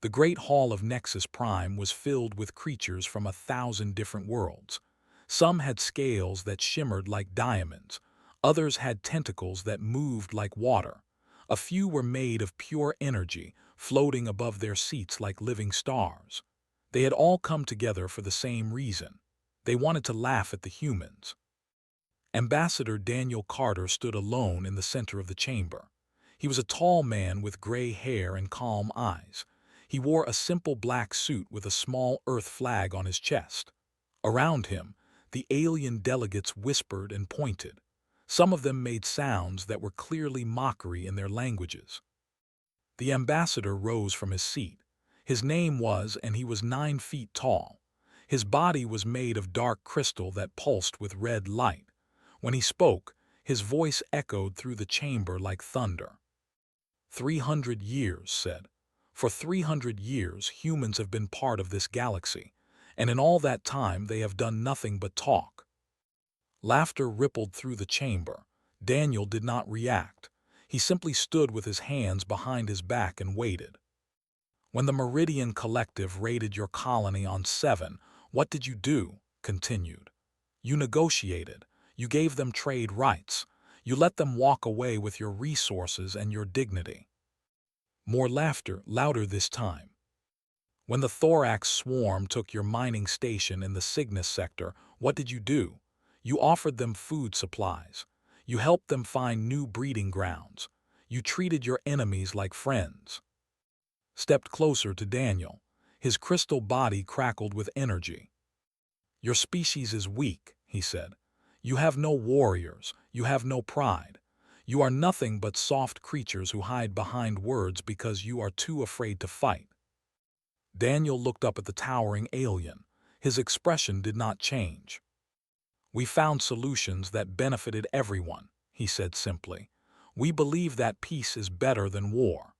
The Great Hall of Nexus Prime was filled with creatures from 1,000 different worlds. Some had scales that shimmered like diamonds. Others had tentacles that moved like water. A few were made of pure energy, floating above their seats like living stars. They had all come together for the same reason. They wanted to laugh at the humans. Ambassador Daniel Carter stood alone in the center of the chamber. He was a tall man with gray hair and calm eyes. He wore a simple black suit with a small Earth flag on his chest. Around him, the alien delegates whispered and pointed. Some of them made sounds that were clearly mockery in their languages. The ambassador rose from his seat. His name was, and he was 9 feet tall. His body was made of dark crystal that pulsed with red light. When he spoke, his voice echoed through the chamber like thunder. 300 years, said. For 300 years, humans have been part of this galaxy, and in all that time they have done nothing but talk. Laughter rippled through the chamber. Daniel did not react. He simply stood with his hands behind his back and waited. When the Meridian Collective raided your colony on 7, what did you do? Continued. You negotiated. You gave them trade rights. You let them walk away with your resources and your dignity. More laughter, louder this time. When the Thorax Swarm took your mining station in the Cygnus sector, what did you do? You offered them food supplies. You helped them find new breeding grounds. You treated your enemies like friends. Stepped closer to Daniel. His crystal body crackled with energy. Your species is weak, he said. You have no warriors. You have no pride. You are nothing but soft creatures who hide behind words because you are too afraid to fight. Daniel looked up at the towering alien. His expression did not change. We found solutions that benefited everyone, he said simply. We believe that peace is better than war.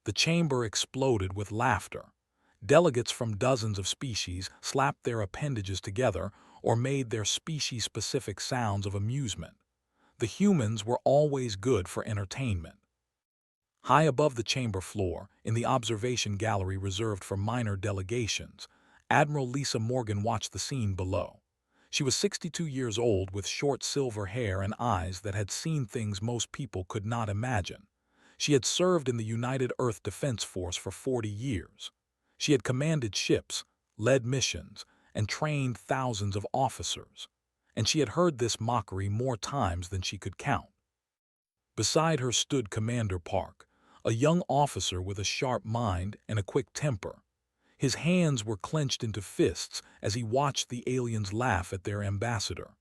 The chamber exploded with laughter. Delegates from dozens of species slapped their appendages together or made their species-specific sounds of amusement. The humans were always good for entertainment. High above the chamber floor, in the observation gallery reserved for minor delegations, Admiral Lisa Morgan watched the scene below. She was 62 years old with short silver hair and eyes that had seen things most people could not imagine. She had served in the United Earth Defense Force for 40 years. She had commanded ships, led missions, and trained thousands of officers. And she had heard this mockery more times than she could count. Beside her stood Commander Park, a young officer with a sharp mind and a quick temper. His hands were clenched into fists as he watched the aliens laugh at their ambassador.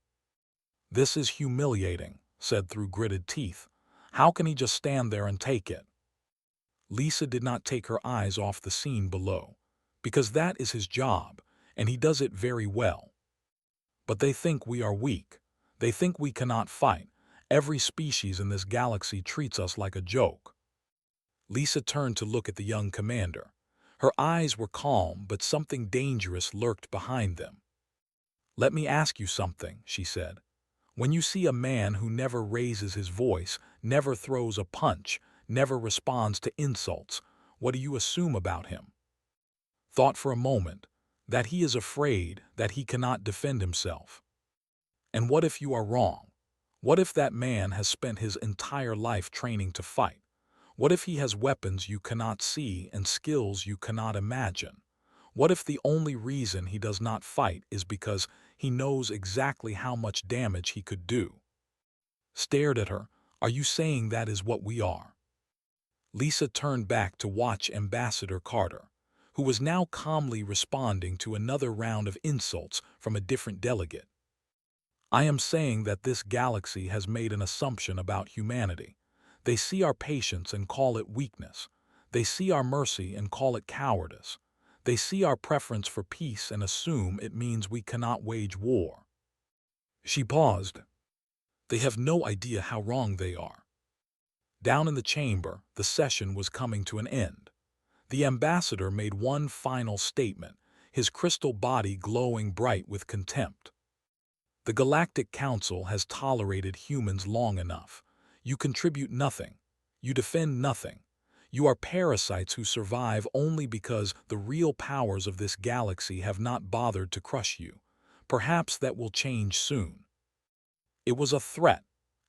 This is humiliating, said through gritted teeth. How can he just stand there and take it? Lisa did not take her eyes off the scene below, because that is his job, and he does it very well. But they think we are weak. They think we cannot fight. Every species in this galaxy treats us like a joke. Lisa turned to look at the young commander. Her eyes were calm, but something dangerous lurked behind them. Let me ask you something, she said. When you see a man who never raises his voice, never throws a punch, never responds to insults, what do you assume about him? Thought for a moment, that he is afraid, that he cannot defend himself. And what if you are wrong? What if that man has spent his entire life training to fight? What if he has weapons you cannot see and skills you cannot imagine? What if the only reason he does not fight is because he knows exactly how much damage he could do? Stared at her. Are you saying that is what we are? Lisa turned back to watch Ambassador Carter, who was now calmly responding to another round of insults from a different delegate. I am saying that this galaxy has made an assumption about humanity. They see our patience and call it weakness. They see our mercy and call it cowardice. They see our preference for peace and assume it means we cannot wage war. She paused. They have no idea how wrong they are. Down in the chamber, the session was coming to an end. The ambassador made one final statement, his crystal body glowing bright with contempt. The Galactic Council has tolerated humans long enough. You contribute nothing. You defend nothing. You are parasites who survive only because the real powers of this galaxy have not bothered to crush you. Perhaps that will change soon." It was a threat.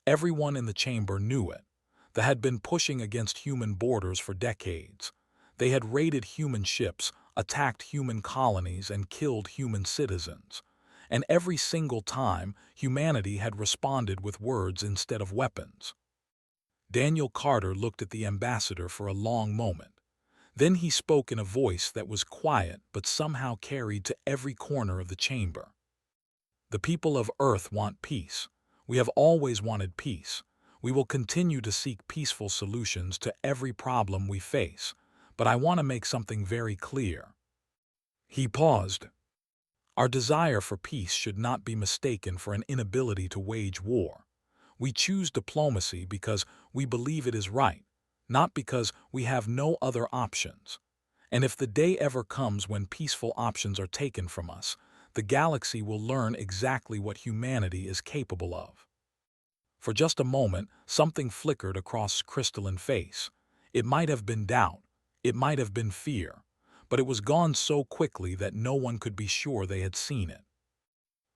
Everyone in the chamber knew it. They had been pushing against human borders for decades. They had raided human ships, attacked human colonies, and killed human citizens. And every single time, humanity had responded with words instead of weapons. Daniel Carter looked at the ambassador for a long moment. Then he spoke in a voice that was quiet but somehow carried to every corner of the chamber. "The people of Earth want peace. We have always wanted peace. We will continue to seek peaceful solutions to every problem we face. But I want to make something very clear." He paused. "Our desire for peace should not be mistaken for an inability to wage war. We choose diplomacy because we believe it is right, not because we have no other options. And if the day ever comes when peaceful options are taken from us, the galaxy will learn exactly what humanity is capable of." For just a moment, something flickered across Crystalline's face. It might have been doubt, it might have been fear, but it was gone so quickly that no one could be sure they had seen it.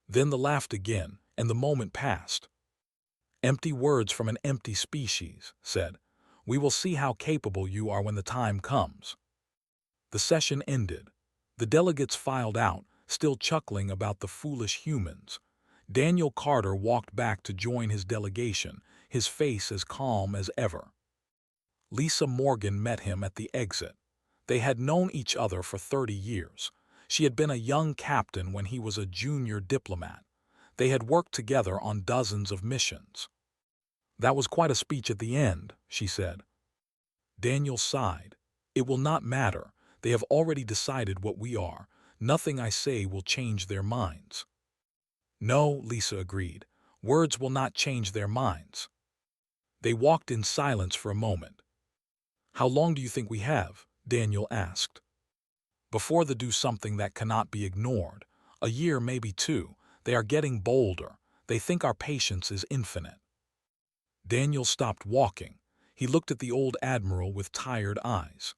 Then the laughed again, and the moment passed. "Empty words from an empty species," said. "We will see how capable you are when the time comes." The session ended. The delegates filed out, still chuckling about the foolish humans. Daniel Carter walked back to join his delegation, his face as calm as ever. Lisa Morgan met him at the exit. They had known each other for 30 years. She had been a young captain when he was a junior diplomat. They had worked together on dozens of missions. "That was quite a speech at the end," she said. Daniel sighed. "It will not matter. They have already decided what we are. Nothing I say will change their minds." "No," Lisa agreed. "Words will not change their minds." They walked in silence for a moment. "How long do you think we have?" Daniel asked. "Before they do something that cannot be ignored. A year, maybe two. They are getting bolder. They think our patience is infinite." Daniel stopped walking. He looked at the old admiral with tired eyes.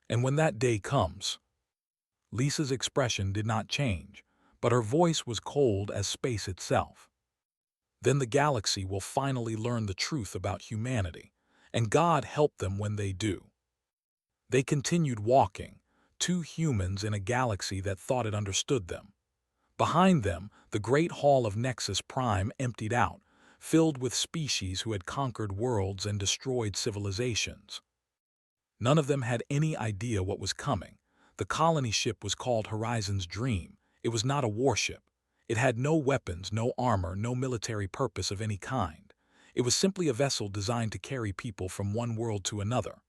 "And when that day comes?" Lisa's expression did not change, but her voice was cold as space itself. "Then the galaxy will finally learn the truth about humanity, and God help them when they do." They continued walking, two humans in a galaxy that thought it understood them. Behind them, the great hall of Nexus Prime emptied out, filled with species who had conquered worlds and destroyed civilizations. None of them had any idea what was coming. The colony ship was called Horizon's Dream. It was not a warship. It had no weapons, no armor, no military purpose of any kind. It was simply a vessel designed to carry people from one world to another.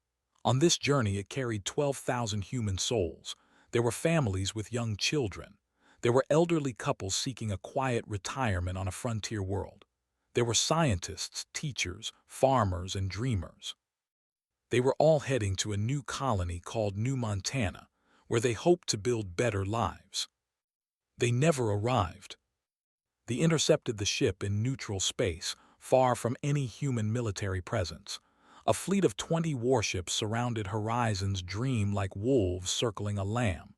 On this journey it carried 12,000 human souls. There were families with young children. There were elderly couples seeking a quiet retirement on a frontier world. There were scientists, teachers, farmers, and dreamers. They were all heading to a new colony called New Montana, where they hoped to build better lives. They never arrived. They intercepted the ship in neutral space, far from any human military presence. A fleet of 20 warships surrounded Horizon's Dream like wolves circling a lamb.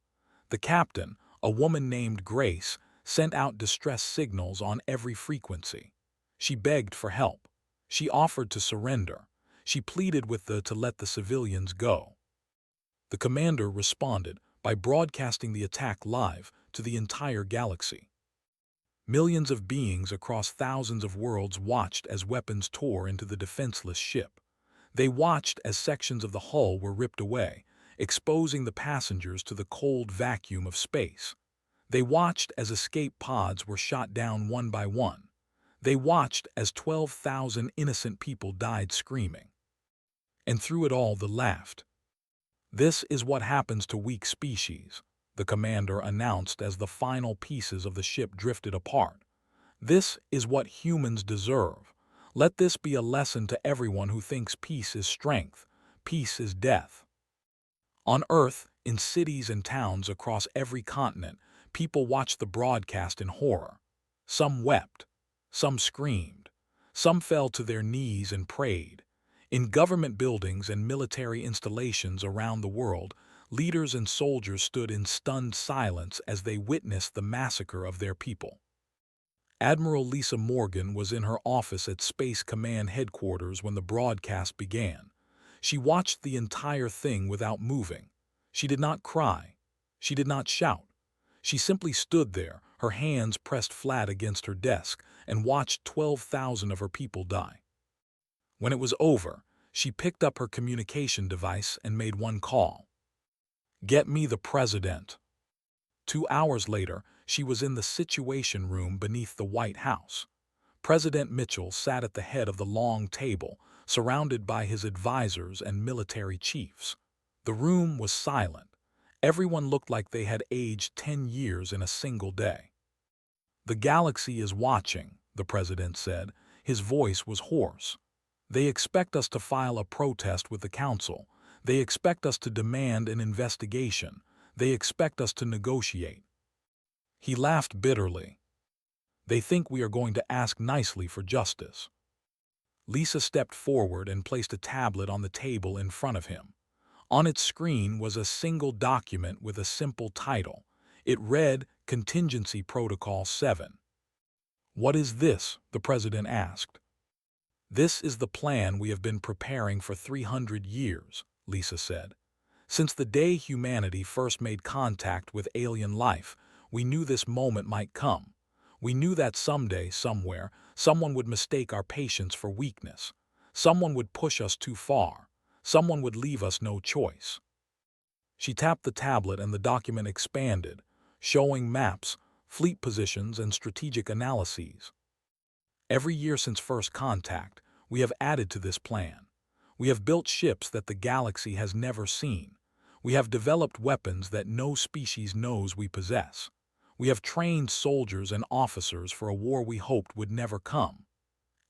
The captain, a woman named Grace, sent out distress signals on every frequency. She begged for help. She offered to surrender. She pleaded with to let the civilians go. The commander responded by broadcasting the attack live to the entire galaxy. Millions of beings across thousands of worlds watched as weapons tore into the defenseless ship. They watched as sections of the hull were ripped away, exposing the passengers to the cold vacuum of space. They watched as escape pods were shot down one by one. They watched as 12,000 innocent people died screaming. And through it all they laughed. "This is what happens to weak species," the commander announced as the final pieces of the ship drifted apart. "This is what humans deserve. Let this be a lesson to everyone who thinks peace is strength, peace is death." On Earth, in cities and towns across every continent, people watched the broadcast in horror. Some wept. Some screamed. Some fell to their knees and prayed. In government buildings and military installations around the world, leaders and soldiers stood in stunned silence as they witnessed the massacre of their people. Admiral Lisa Morgan was in her office at Space Command Headquarters when the broadcast began. She watched the entire thing without moving. She did not cry. She did not shout. She simply stood there, her hands pressed flat against her desk, and watched 12,000 of her people die. When it was over, she picked up her communication device and made one call. "Get me the president." 2 hours later, she was in the Situation Room beneath the White House. President Mitchell sat at the head of the long table, surrounded by his advisors and military chiefs. The room was silent. Everyone looked like they had aged 10 years in a single day. "The galaxy is watching," the president said. His voice was hoarse. "They expect us to file a protest with the council. They expect us to demand an investigation. They expect us to negotiate." He laughed bitterly. "They think we are going to ask nicely for justice." Lisa stepped forward and placed a tablet on the table in front of him. On its screen was a single document with a simple title. It read, Contingency Protocol 7. "What is this?" the president asked. "This is the plan we have been preparing for 300 years, Lisa said. "Since the day humanity first made contact with alien life, we knew this moment might come. We knew that someday, somewhere, someone would mistake our patience for weakness. Someone would push us too far. Someone would leave us no choice." She tapped the tablet and the document expanded, showing maps, fleet positions, and strategic analyses. "Every year since first contact, we have added to this plan. We have built ships that the galaxy has never seen. We have developed weapons that no species knows we possess. We have trained soldiers and officers for a war we hoped would never come.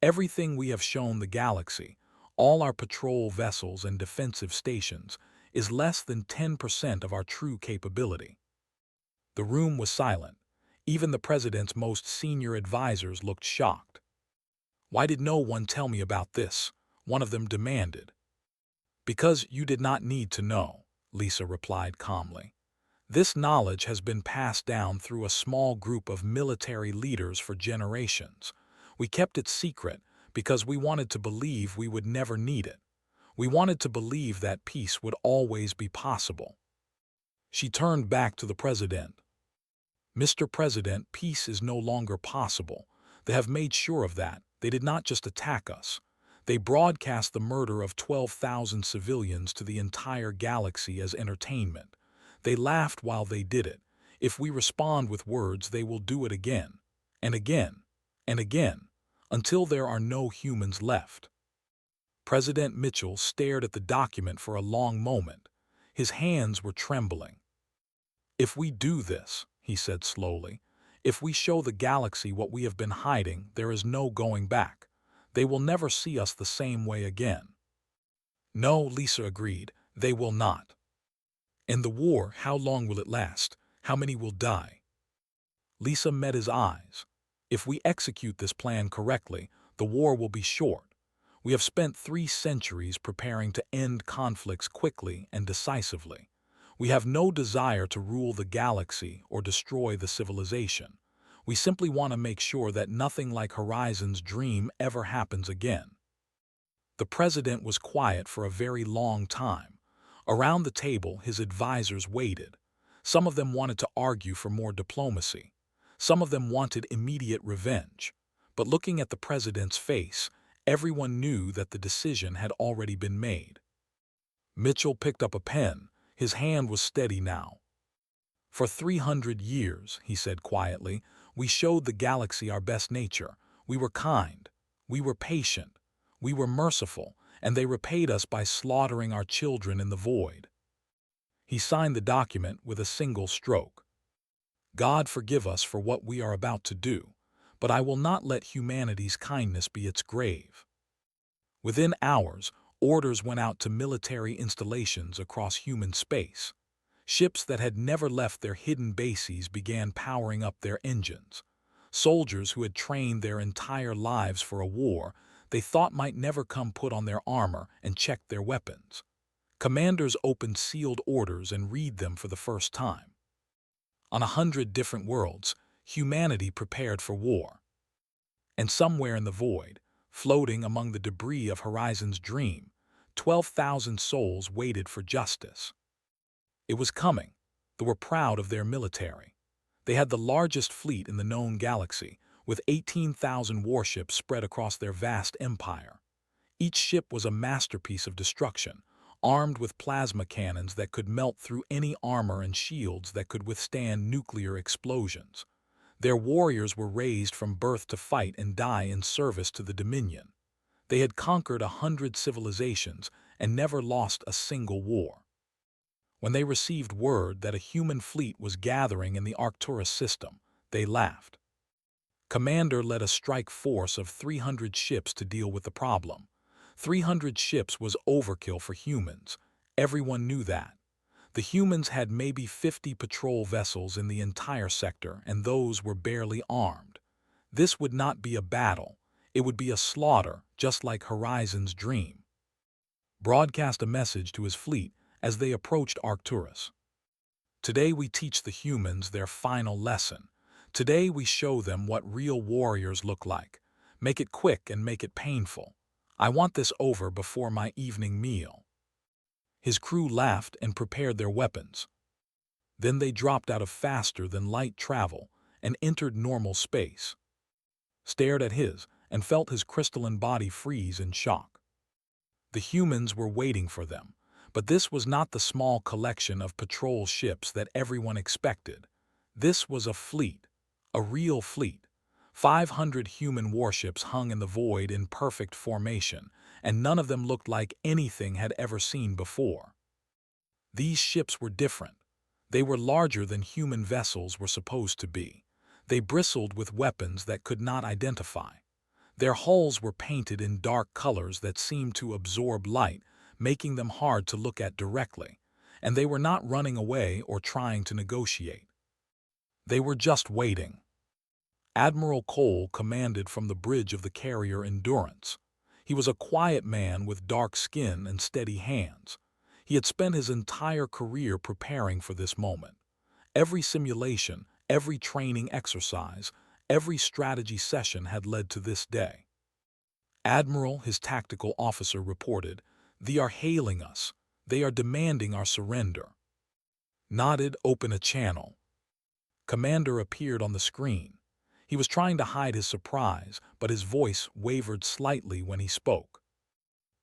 Everything we have shown the galaxy, all our patrol vessels and defensive stations, is less than 10% of our true capability." The room was silent. Even the president's most senior advisors looked shocked. "Why did no one tell me about this?" one of them demanded. "Because you did not need to know," Lisa replied calmly. "This knowledge has been passed down through a small group of military leaders for generations. We kept it secret because we wanted to believe we would never need it. We wanted to believe that peace would always be possible." She turned back to the president. "Mr. President, peace is no longer possible. They have made sure of that. They did not just attack us. They broadcast the murder of 12,000 civilians to the entire galaxy as entertainment. They laughed while they did it. If we respond with words, they will do it again, and again, and again, until there are no humans left." President Mitchell stared at the document for a long moment. His hands were trembling. "If we do this," he said slowly, "if we show the galaxy what we have been hiding, there is no going back. They will never see us the same way again." "No," Lisa agreed, "they will not." "And the war, how long will it last? How many will die?" Lisa met his eyes. "If we execute this plan correctly, the war will be short. We have spent 3 centuries preparing to end conflicts quickly and decisively. We have no desire to rule the galaxy or destroy the civilization. We simply want to make sure that nothing like Horizon's dream ever happens again." The president was quiet for a very long time. Around the table, his advisors waited. Some of them wanted to argue for more diplomacy. Some of them wanted immediate revenge. But looking at the president's face, everyone knew that the decision had already been made. Mitchell picked up a pen. His hand was steady now. "For 300 years," he said quietly, "we showed the galaxy our best nature. We were kind. We were patient. We were merciful, and they repaid us by slaughtering our children in the void." He signed the document with a single stroke. "God forgive us for what we are about to do, but I will not let humanity's kindness be its grave." Within hours, orders went out to military installations across human space. Ships that had never left their hidden bases began powering up their engines. Soldiers who had trained their entire lives for a war they thought might never come put on their armor and check their weapons. Commanders opened sealed orders and read them for the first time. On 100 different worlds, humanity prepared for war. And somewhere in the void, floating among the debris of Horizon's dream, 12,000 souls waited for justice. It was coming. They were proud of their military. They had the largest fleet in the known galaxy, with 18,000 warships spread across their vast empire. Each ship was a masterpiece of destruction, armed with plasma cannons that could melt through any armor and shields that could withstand nuclear explosions. Their warriors were raised from birth to fight and die in service to the Dominion. They had conquered 100 civilizations and never lost a single war. When they received word that a human fleet was gathering in the Arcturus system, they laughed. Commander led a strike force of 300 ships to deal with the problem. 300 ships was overkill for humans. Everyone knew that. The humans had maybe 50 patrol vessels in the entire sector, and those were barely armed. This would not be a battle. It would be a slaughter, just like Horizon's dream. Broadcast a message to his fleet as they approached Arcturus. Today we teach the humans their final lesson. Today we show them what real warriors look like. Make it quick and make it painful. I want this over before my evening meal. His crew laughed and prepared their weapons. Then they dropped out of faster-than-light travel and entered normal space, stared at his, and felt his crystalline body freeze in shock. The humans were waiting for them, but this was not the small collection of patrol ships that everyone expected. This was a fleet, a real fleet. 500 human warships hung in the void in perfect formation, and none of them looked like anything had ever seen before. These ships were different. They were larger than human vessels were supposed to be. They bristled with weapons that could not identify. Their hulls were painted in dark colors that seemed to absorb light, making them hard to look at directly, and they were not running away or trying to negotiate. They were just waiting. Admiral Cole commanded from the bridge of the carrier Endurance. He was a quiet man with dark skin and steady hands. He had spent his entire career preparing for this moment. Every simulation, every training exercise, every strategy session had led to this day. Admiral, his tactical officer, reported, "They are hailing us. They are demanding our surrender." Nodded, "Open a channel." Commander appeared on the screen. He was trying to hide his surprise, but his voice wavered slightly when he spoke.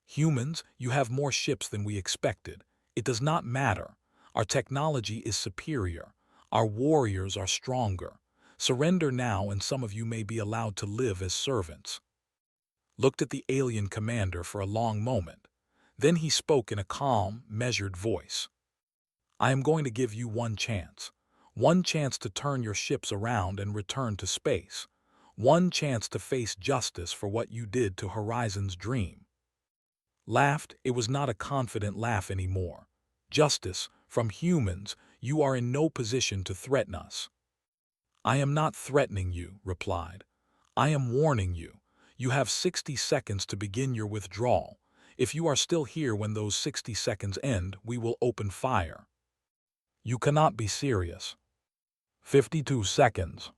"Humans, you have more ships than we expected. It does not matter. Our technology is superior. Our warriors are stronger. Surrender now and some of you may be allowed to live as servants." Looked at the alien commander for a long moment. Then he spoke in a calm, measured voice. "I am going to give you one chance. One chance to turn your ships around and return to space. One chance to face justice for what you did to Horizon's dream." Laughed. It was not a confident laugh anymore. "Justice, from humans, you are in no position to threaten us." "I am not threatening you," replied. "I am warning you. You have 60 seconds to begin your withdrawal. If you are still here when those 60 seconds end, we will open fire." "You cannot be serious." 52 seconds.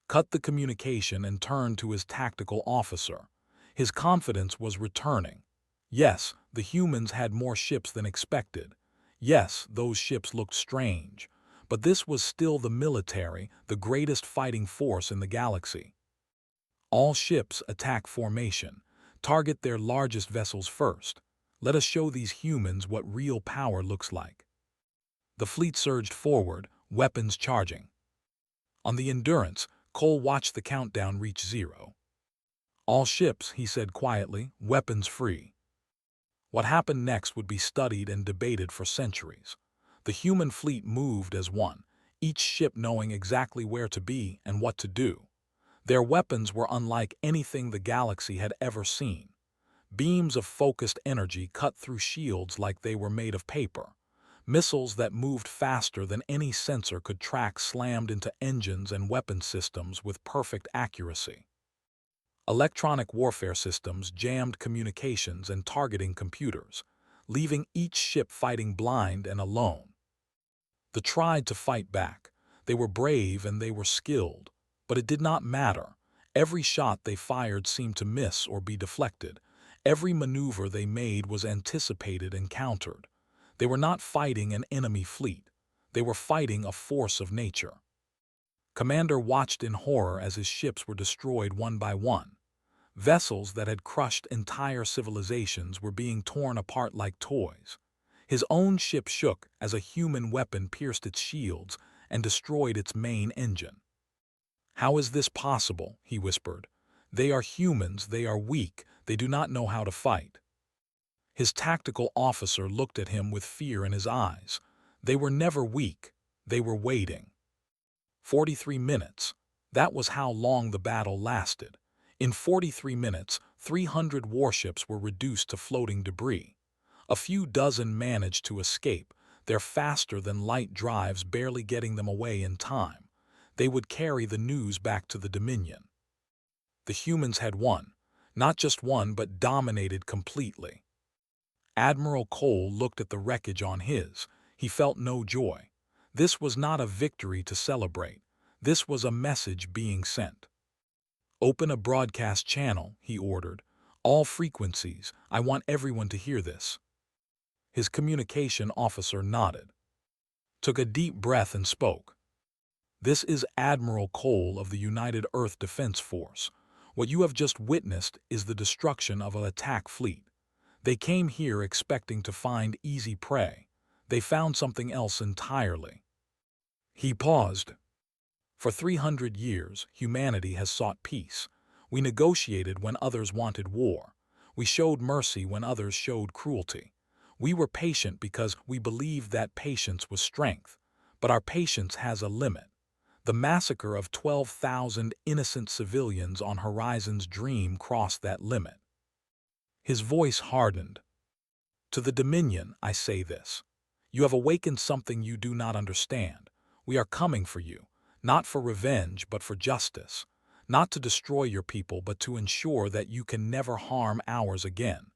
Cut the communication and turned to his tactical officer. His confidence was returning. Yes, the humans had more ships than expected. Yes, those ships looked strange. But this was still the military, the greatest fighting force in the galaxy. All ships attack formation. Target their largest vessels first. Let us show these humans what real power looks like. The fleet surged forward, weapons charging. On the Endurance, Cole watched the countdown reach 0. "All ships," he said quietly, "weapons free." What happened next would be studied and debated for centuries. The human fleet moved as one, each ship knowing exactly where to be and what to do. Their weapons were unlike anything the galaxy had ever seen. Beams of focused energy cut through shields like they were made of paper. Missiles that moved faster than any sensor could track slammed into engines and weapon systems with perfect accuracy. Electronic warfare systems jammed communications and targeting computers, leaving each ship fighting blind and alone. They tried to fight back. They were brave and they were skilled, but it did not matter. Every shot they fired seemed to miss or be deflected. Every maneuver they made was anticipated and countered. They were not fighting an enemy fleet. They were fighting a force of nature. Commander watched in horror as his ships were destroyed one by one. Vessels that had crushed entire civilizations were being torn apart like toys. His own ship shook as a human weapon pierced its shields and destroyed its main engine. "How is this possible?" he whispered. "They are humans, they are weak, they do not know how to fight." His tactical officer looked at him with fear in his eyes. They were never weak, they were waiting. 43 minutes. That was how long the battle lasted. In 43 minutes, 300 warships were reduced to floating debris. A few dozen managed to escape, their faster-than-light drives barely getting them away in time. They would carry the news back to the Dominion. The humans had won. Not just won, but dominated completely. Admiral Cole looked at the wreckage on his. He felt no joy. This was not a victory to celebrate. This was a message being sent. "Open a broadcast channel," he ordered. "All frequencies. I want everyone to hear this." His communication officer nodded, took a deep breath and spoke. "This is Admiral Cole of the United Earth Defense Force. What you have just witnessed is the destruction of an attack fleet. They came here expecting to find easy prey. They found something else entirely." He paused. "For 300 years, humanity has sought peace. We negotiated when others wanted war. We showed mercy when others showed cruelty. We were patient because we believed that patience was strength. But our patience has a limit. The massacre of 12,000 innocent civilians on Horizon's Dream crossed that limit." His voice hardened. "To the Dominion, I say this. You have awakened something you do not understand. We are coming for you. Not for revenge, but for justice. Not to destroy your people, but to ensure that you can never harm ours again.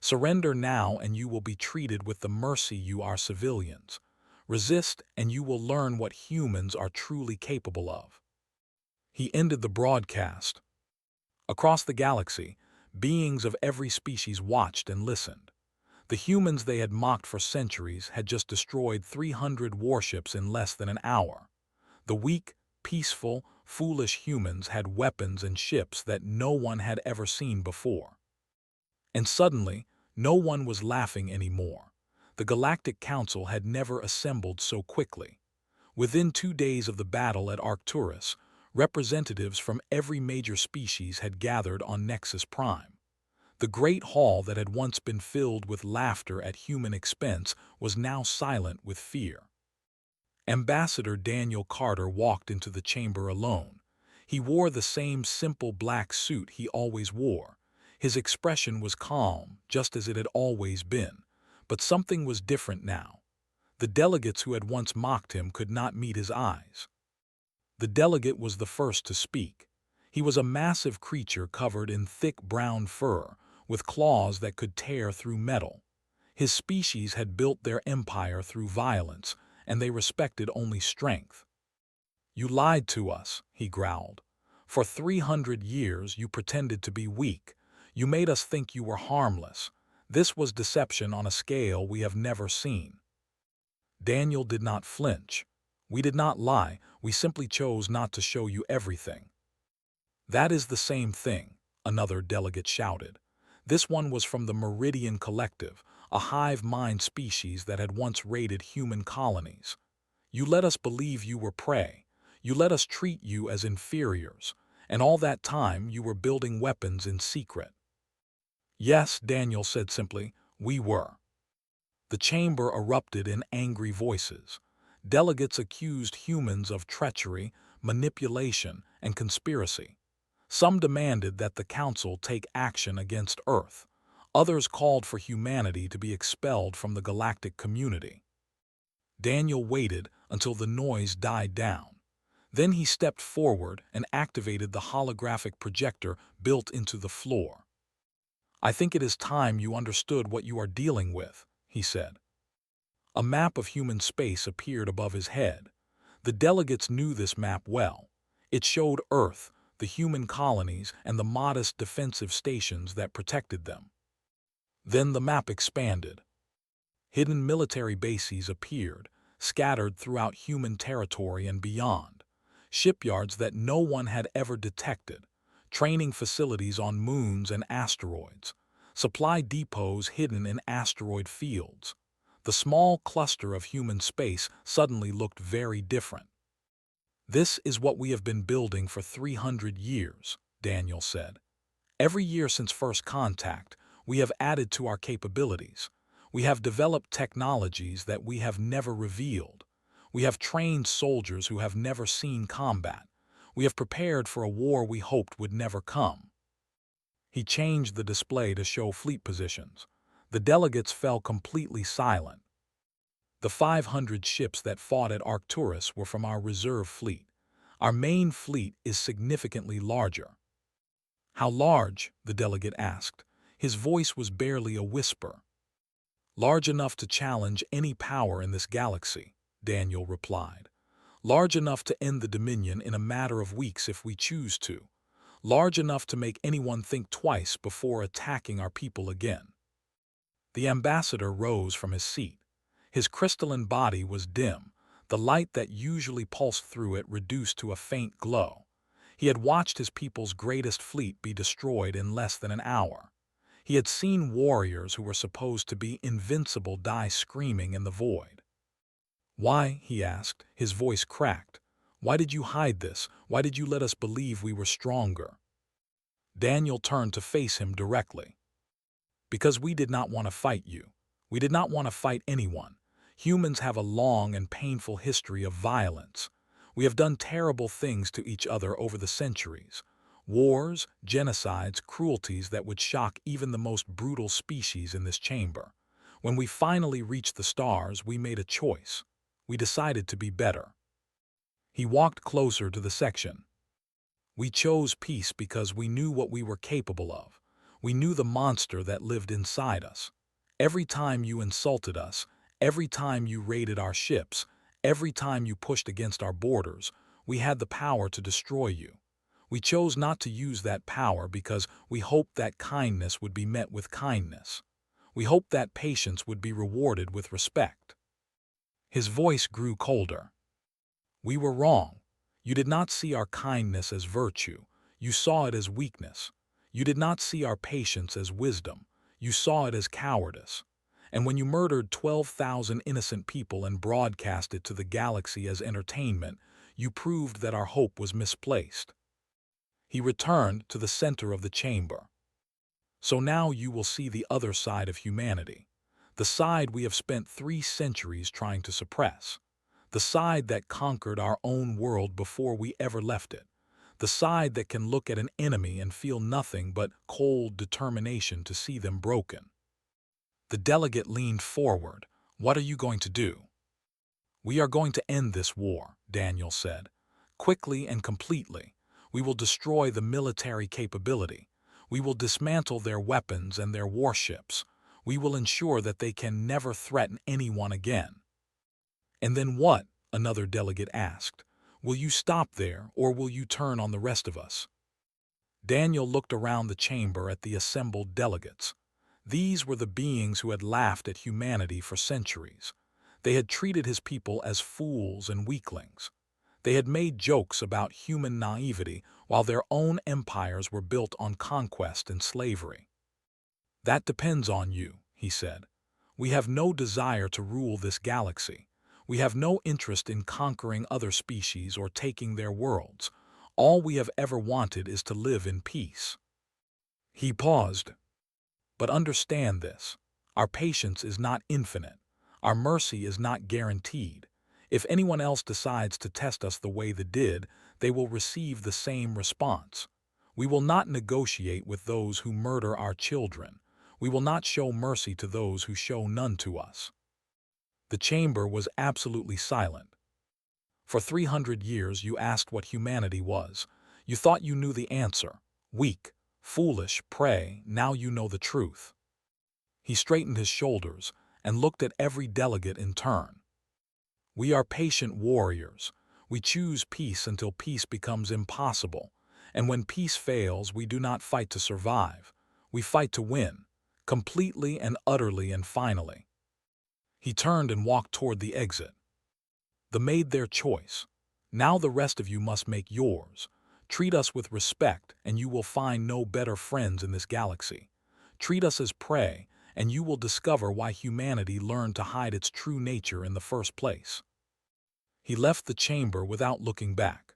Surrender now and you will be treated with the mercy you are civilians. Resist and you will learn what humans are truly capable of." He ended the broadcast. Across the galaxy, beings of every species watched and listened. The humans they had mocked for centuries had just destroyed 300 warships in less than an hour. The weak, peaceful, foolish humans had weapons and ships that no one had ever seen before. And suddenly, no one was laughing anymore. The Galactic Council had never assembled so quickly. Within 2 days of the battle at Arcturus, representatives from every major species had gathered on Nexus Prime. The great hall that had once been filled with laughter at human expense was now silent with fear. Ambassador Daniel Carter walked into the chamber alone. He wore the same simple black suit he always wore. His expression was calm, just as it had always been. But something was different now. The delegates who had once mocked him could not meet his eyes. The delegate was the first to speak. He was a massive creature covered in thick brown fur, with claws that could tear through metal. His species had built their empire through violence, and they respected only strength. "You lied to us," he growled. "For 300 years you pretended to be weak. You made us think you were harmless. This was deception on a scale we have never seen." Daniel did not flinch. "We did not lie, we simply chose not to show you everything." "That is the same thing," another delegate shouted. This one was from the Meridian Collective, a hive mind species that had once raided human colonies. "You let us believe you were prey. You let us treat you as inferiors. And all that time you were building weapons in secret." "Yes," Daniel said simply, "we were." The chamber erupted in angry voices. Delegates accused humans of treachery, manipulation, and conspiracy. Some demanded that the Council take action against Earth. Others called for humanity to be expelled from the galactic community. Daniel waited until the noise died down. Then he stepped forward and activated the holographic projector built into the floor. "I think it is time you understood what you are dealing with," he said. A map of human space appeared above his head. The delegates knew this map well. It showed Earth, the human colonies, and the modest defensive stations that protected them. Then the map expanded. Hidden military bases appeared, scattered throughout human territory and beyond. Shipyards that no one had ever detected, training facilities on moons and asteroids, supply depots hidden in asteroid fields. The small cluster of human space suddenly looked very different. "This is what we have been building for 300 years, Daniel said. "Every year since first contact, we have added to our capabilities. We have developed technologies that we have never revealed. We have trained soldiers who have never seen combat. We have prepared for a war we hoped would never come." He changed the display to show fleet positions. The delegates fell completely silent. "The 500 ships that fought at Arcturus were from our reserve fleet. Our main fleet is significantly larger." "How large?" the delegate asked. His voice was barely a whisper. "Large enough to challenge any power in this galaxy," Daniel replied. "Large enough to end the Dominion in a matter of weeks if we choose to. Large enough to make anyone think twice before attacking our people again." The ambassador rose from his seat. His crystalline body was dim, the light that usually pulsed through it reduced to a faint glow. He had watched his people's greatest fleet be destroyed in less than an hour. He had seen warriors who were supposed to be invincible die screaming in the void. "Why?" he asked, his voice cracked. "Why did you hide this? Why did you let us believe we were stronger?" Daniel turned to face him directly. "Because we did not want to fight you. We did not want to fight anyone. Humans have a long and painful history of violence. We have done terrible things to each other over the centuries. Wars, genocides, cruelties that would shock even the most brutal species in this chamber. When we finally reached the stars, we made a choice. We decided to be better." He walked closer to the section. "We chose peace because we knew what we were capable of. We knew the monster that lived inside us. Every time you insulted us, every time you raided our ships, every time you pushed against our borders, we had the power to destroy you. We chose not to use that power because we hoped that kindness would be met with kindness. We hoped that patience would be rewarded with respect." His voice grew colder. "We were wrong. You did not see our kindness as virtue. You saw it as weakness. You did not see our patience as wisdom. You saw it as cowardice. And when you murdered 12,000 innocent people and broadcast it to the galaxy as entertainment, you proved that our hope was misplaced." He returned to the center of the chamber. "So now you will see the other side of humanity. The side we have spent 3 centuries trying to suppress. The side that conquered our own world before we ever left it. The side that can look at an enemy and feel nothing but cold determination to see them broken." The delegate leaned forward. "What are you going to do?" "We are going to end this war," Daniel said. "Quickly and completely. We will destroy the military capability. We will dismantle their weapons and their warships. We will ensure that they can never threaten anyone again." "And then what?" another delegate asked. "Will you stop there, or will you turn on the rest of us?" Daniel looked around the chamber at the assembled delegates. These were the beings who had laughed at humanity for centuries. They had treated his people as fools and weaklings. They had made jokes about human naivety while their own empires were built on conquest and slavery. "That depends on you," he said. "We have no desire to rule this galaxy. We have no interest in conquering other species or taking their worlds. All we have ever wanted is to live in peace." He paused. "But understand this. Our patience is not infinite. Our mercy is not guaranteed. If anyone else decides to test us the way they did, they will receive the same response. We will not negotiate with those who murder our children. We will not show mercy to those who show none to us." The chamber was absolutely silent. For 300 years you asked what humanity was. You thought you knew the answer. Weak, foolish, prey, now you know the truth. He straightened his shoulders and looked at every delegate in turn. We are patient warriors. We choose peace until peace becomes impossible. And when peace fails, we do not fight to survive. We fight to win, completely and utterly and finally. He turned and walked toward the exit. They made their choice. Now the rest of you must make yours. Treat us with respect, and you will find no better friends in this galaxy. Treat us as prey, and you will discover why humanity learned to hide its true nature in the first place. He left the chamber without looking back.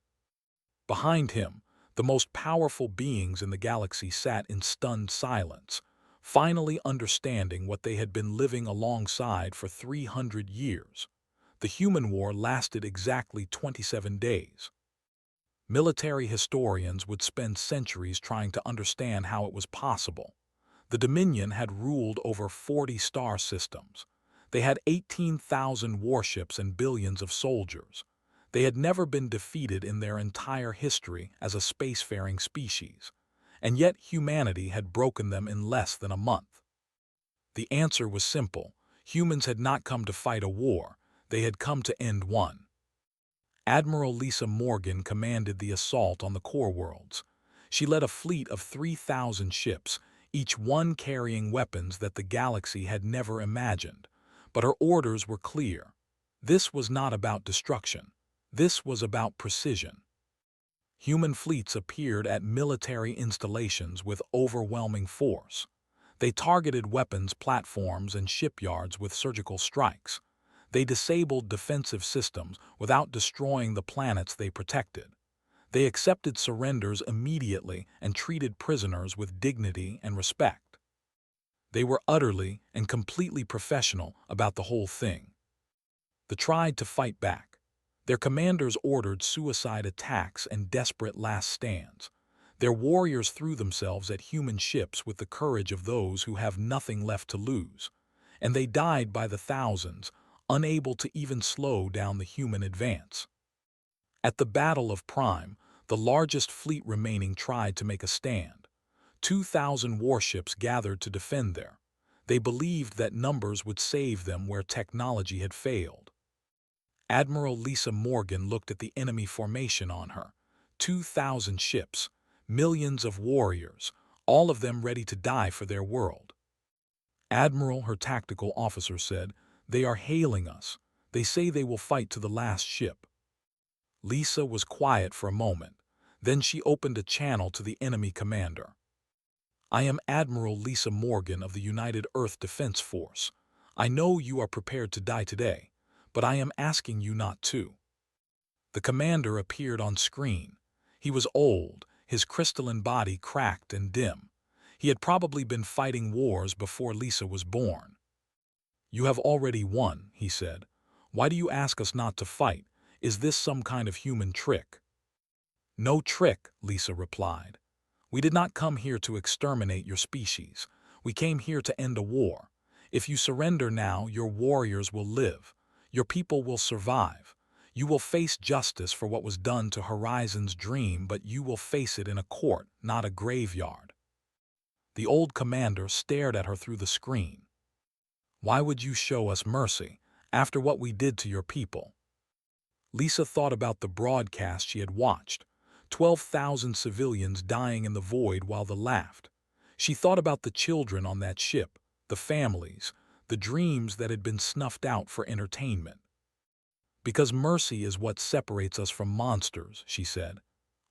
Behind him, the most powerful beings in the galaxy sat in stunned silence, finally understanding what they had been living alongside for 300 years. The human war lasted exactly 27 days. Military historians would spend centuries trying to understand how it was possible. The Dominion had ruled over 40 star systems. They had 18,000 warships and billions of soldiers. They had never been defeated in their entire history as a spacefaring species, and yet humanity had broken them in less than a month. The answer was simple. Humans had not come to fight a war, they had come to end one. Admiral Lisa Morgan commanded the assault on the core worlds. She led a fleet of 3,000 ships, each one carrying weapons that the galaxy had never imagined. But her orders were clear. This was not about destruction. This was about precision. Human fleets appeared at military installations with overwhelming force. They targeted weapons platforms and shipyards with surgical strikes. They disabled defensive systems without destroying the planets they protected. They accepted surrenders immediately and treated prisoners with dignity and respect. They were utterly and completely professional about the whole thing. They tried to fight back. Their commanders ordered suicide attacks and desperate last stands. Their warriors threw themselves at human ships with the courage of those who have nothing left to lose. And they died by the thousands, unable to even slow down the human advance. At the Battle of Prime, the largest fleet remaining tried to make a stand. 2,000 warships gathered to defend there. They believed that numbers would save them where technology had failed. Admiral Lisa Morgan looked at the enemy formation on her. 2,000 ships, millions of warriors, all of them ready to die for their world. Admiral, her tactical officer said, "They are hailing us. They say they will fight to the last ship." Lisa was quiet for a moment. Then she opened a channel to the enemy commander. "I am Admiral Lisa Morgan of the United Earth Defense Force. I know you are prepared to die today, but I am asking you not to." The commander appeared on screen. He was old, his crystalline body cracked and dim. He had probably been fighting wars before Lisa was born. "You have already won," he said. "Why do you ask us not to fight? Is this some kind of human trick?" "No trick," Lisa replied. "We did not come here to exterminate your species. We came here to end a war. If you surrender now, your warriors will live. Your people will survive. You will face justice for what was done to Horizon's dream, but you will face it in a court, not a graveyard." The old commander stared at her through the screen. "Why would you show us mercy after what we did to your people?" Lisa thought about the broadcast she had watched. 12,000 civilians dying in the void while they laughed. She thought about the children on that ship, the families, the dreams that had been snuffed out for entertainment. "Because mercy is what separates us from monsters," she said.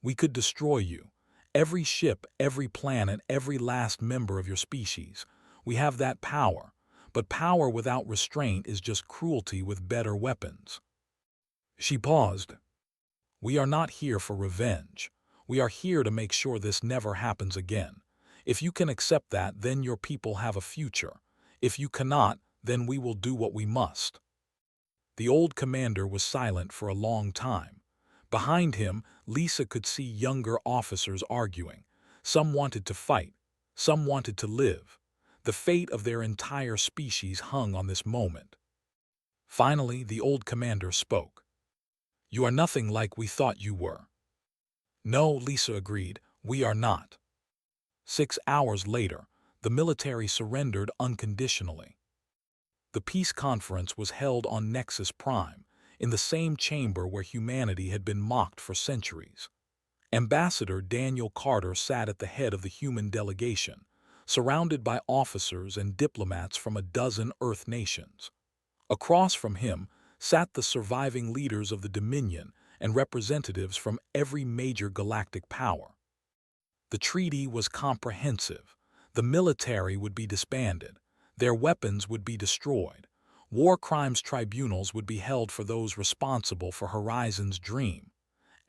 "We could destroy you. Every ship, every planet, every last member of your species. We have that power. But power without restraint is just cruelty with better weapons." She paused. "We are not here for revenge. We are here to make sure this never happens again. If you can accept that, then your people have a future. If you cannot, then we will do what we must." The old commander was silent for a long time. Behind him, Lisa could see younger officers arguing. Some wanted to fight. Some wanted to live. The fate of their entire species hung on this moment. Finally, the old commander spoke. You are nothing like we thought you were." "No," Lisa agreed, "we are not." 6 hours later, the military surrendered unconditionally. The peace conference was held on Nexus Prime, in the same chamber where humanity had been mocked for centuries. Ambassador Daniel Carter sat at the head of the human delegation, surrounded by officers and diplomats from a dozen Earth nations. Across from him sat the surviving leaders of the Dominion and representatives from every major galactic power. The treaty was comprehensive. The military would be disbanded. Their weapons would be destroyed. War crimes tribunals would be held for those responsible for Horizon's dream.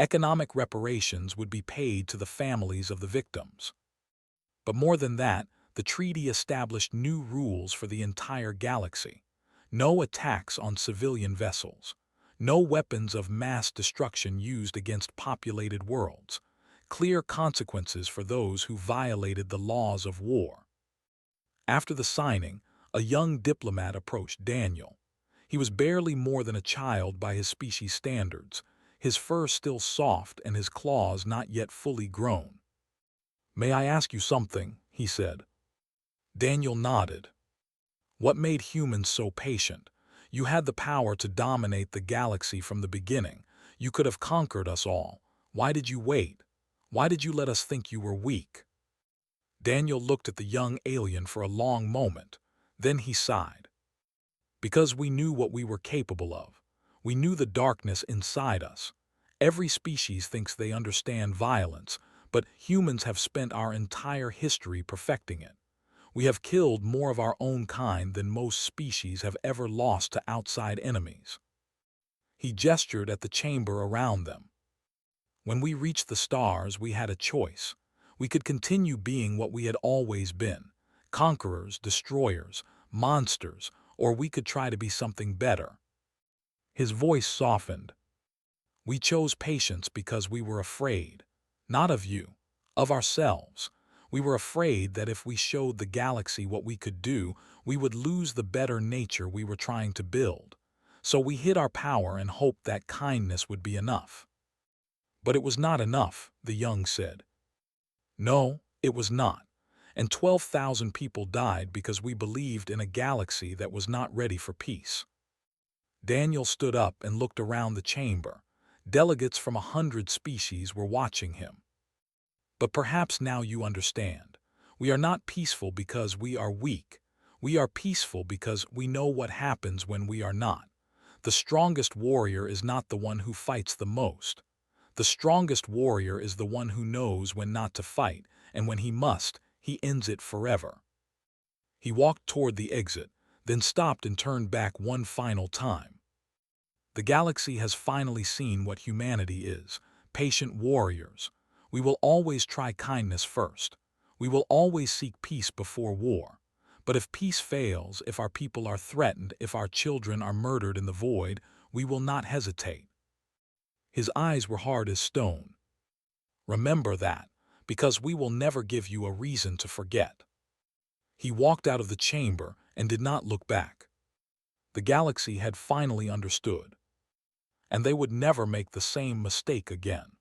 Economic reparations would be paid to the families of the victims. But more than that, the treaty established new rules for the entire galaxy. No attacks on civilian vessels. No weapons of mass destruction used against populated worlds. Clear consequences for those who violated the laws of war. After the signing, a young diplomat approached Daniel. He was barely more than a child by his species standards, his fur still soft and his claws not yet fully grown. "May I ask you something?" he said. Daniel nodded. "What made humans so patient? You had the power to dominate the galaxy from the beginning. You could have conquered us all. Why did you wait? Why did you let us think you were weak?" Daniel looked at the young alien for a long moment. Then he sighed. "Because we knew what we were capable of. We knew the darkness inside us. Every species thinks they understand violence, but humans have spent our entire history perfecting it. We have killed more of our own kind than most species have ever lost to outside enemies." He gestured at the chamber around them. "When we reached the stars, we had a choice. We could continue being what we had always been, conquerors, destroyers, monsters, or we could try to be something better." His voice softened. "We chose patience because we were afraid. Not of you, of ourselves. We were afraid that if we showed the galaxy what we could do, we would lose the better nature we were trying to build. So we hid our power and hoped that kindness would be enough." "But it was not enough," the young said. "No, it was not. And 12,000 people died because we believed in a galaxy that was not ready for peace." Daniel stood up and looked around the chamber. Delegates from 100 species were watching him. "But perhaps now you understand. We are not peaceful because we are weak. We are peaceful because we know what happens when we are not. The strongest warrior is not the one who fights the most. The strongest warrior is the one who knows when not to fight, and when he must, he ends it forever." He walked toward the exit, then stopped and turned back one final time. "The galaxy has finally seen what humanity is, patient warriors. We will always try kindness first. We will always seek peace before war. But if peace fails, if our people are threatened, if our children are murdered in the void, we will not hesitate." His eyes were hard as stone. "Remember that, because we will never give you a reason to forget." He walked out of the chamber and did not look back. The galaxy had finally understood. And they would never make the same mistake again.